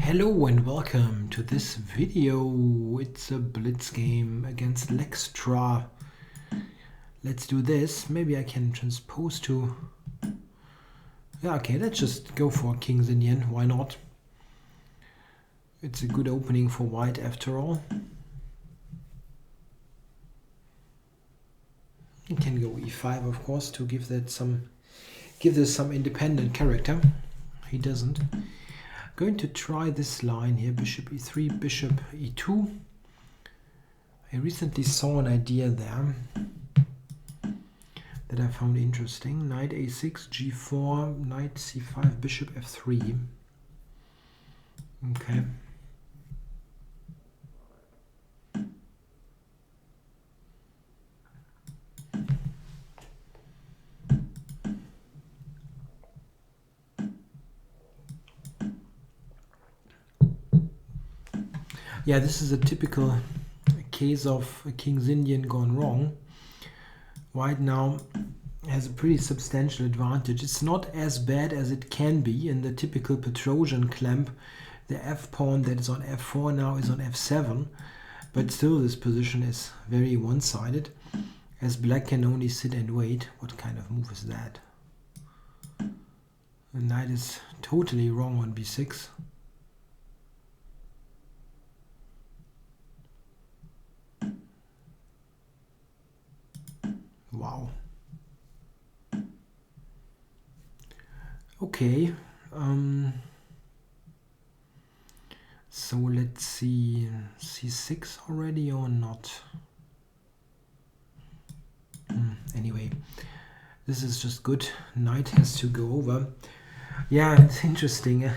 Hello and welcome to this video. It's a Blitz game against Lextra. Let's do this. Maybe I can transpose to... Yeah, okay, let's just go for King's Indian. Why not? It's a good opening for white after all. You can go e5, of course, to give this some independent character. He doesn't. Going to try this line here, bishop e3, bishop e2. I recently saw an idea there that I found interesting. Knight a6, g4, knight c5, bishop f3. Okay. Yeah, this is a typical case of a King's Indian gone wrong. White now has a pretty substantial advantage. It's not as bad as it can be in the typical Petrosian clamp. The f-pawn that is on f4 now is on f7, but still this position is very one-sided, as black can only sit and wait. What kind of move is that? The knight is totally wrong on b6. Wow. Okay. So let's see, c6 already or not? Anyway, this is just good. Knight has to go over. Yeah, it's interesting.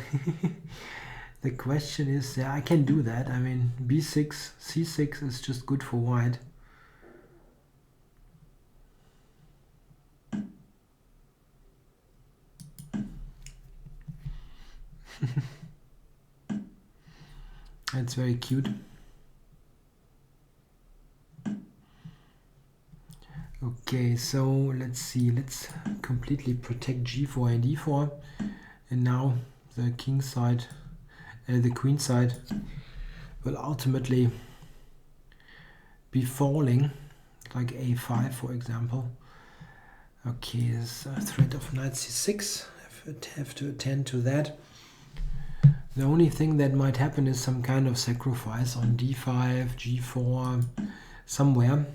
The question is, yeah, I can do that. I mean, b6, c6 is just good for white. That's very cute. Okay, so let's see. Let's completely protect g4 and e4. And now the king side, the queen side will ultimately be falling, like a5 for example. Okay, there's a threat of knight c6. I have to attend to that. The only thing that might happen is some kind of sacrifice on d5, g4, somewhere.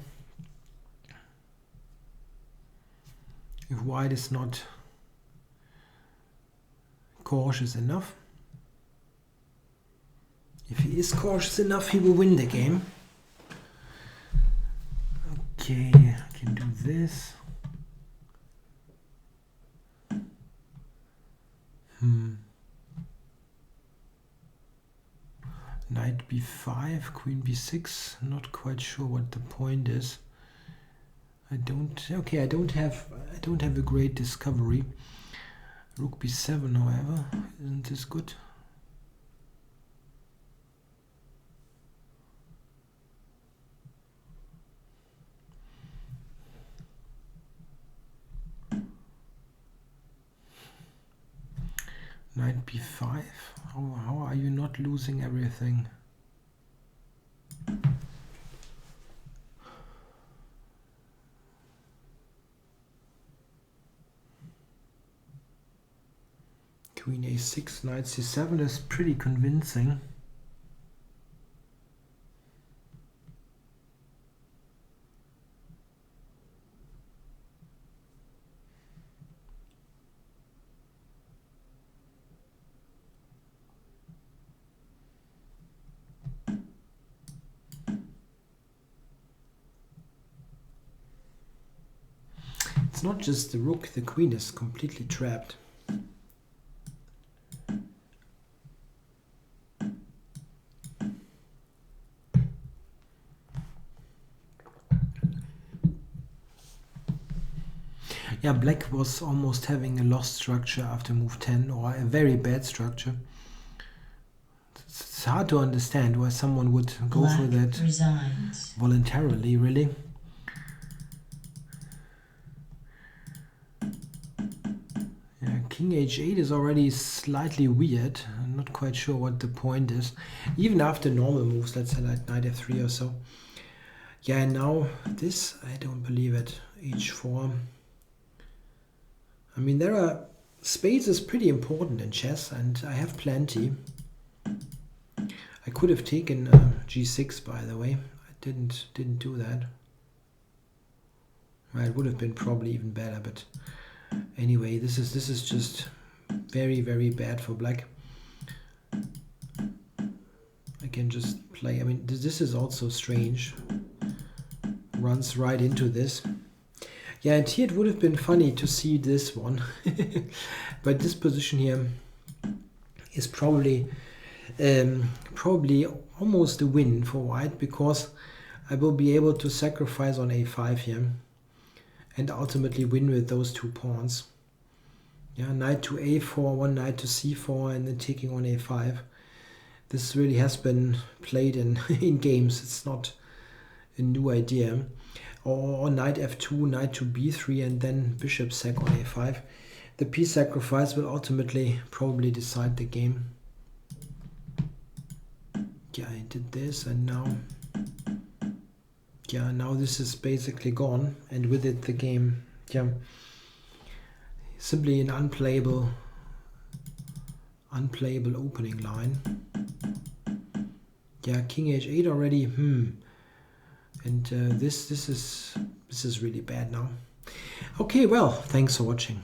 If white is not cautious enough. If he is cautious enough, he will win the game. Okay, I can do this. Knight b5, queen b6. Not quite sure what the point is. I don't have a great discovery. Rook b7, however, isn't this good? Knight b5. How are you not losing everything? Queen a6, knight c7 is pretty convincing. It's not just the rook, the queen is completely trapped. Yeah, black was almost having a lost structure after move 10, or a very bad structure. It's hard to understand why someone would go for that voluntarily, really. Yeah, king h8 is already slightly weird. I'm not quite sure what the point is. Even after normal moves, let's say like knight f3 or so. Yeah, and now this, I don't believe it. h4. I mean, there are... Spades is pretty important in chess, and I have plenty. I could have taken g6, by the way. I didn't do that. Well, it would have been probably even better, but anyway, this is just very, very bad for black. I can just play. I mean, this is also strange. Runs right into this. Yeah, and here it would have been funny to see this one. But this position here is probably almost a win for white, because I will be able to sacrifice on a5 here and ultimately win with those 2 pawns. Yeah, knight to a4, one knight to c4, and then taking on a5. This really has been played in games. It's not a new idea. Or knight f2, knight to b3, and then bishop sack on a5. The piece sacrifice will ultimately probably decide the game. Yeah, I did this, and now... Yeah, now this is basically gone, and with it the game, yeah, simply an unplayable opening line. Yeah, king h8 already, and this is really bad now. Okay, well, thanks for watching.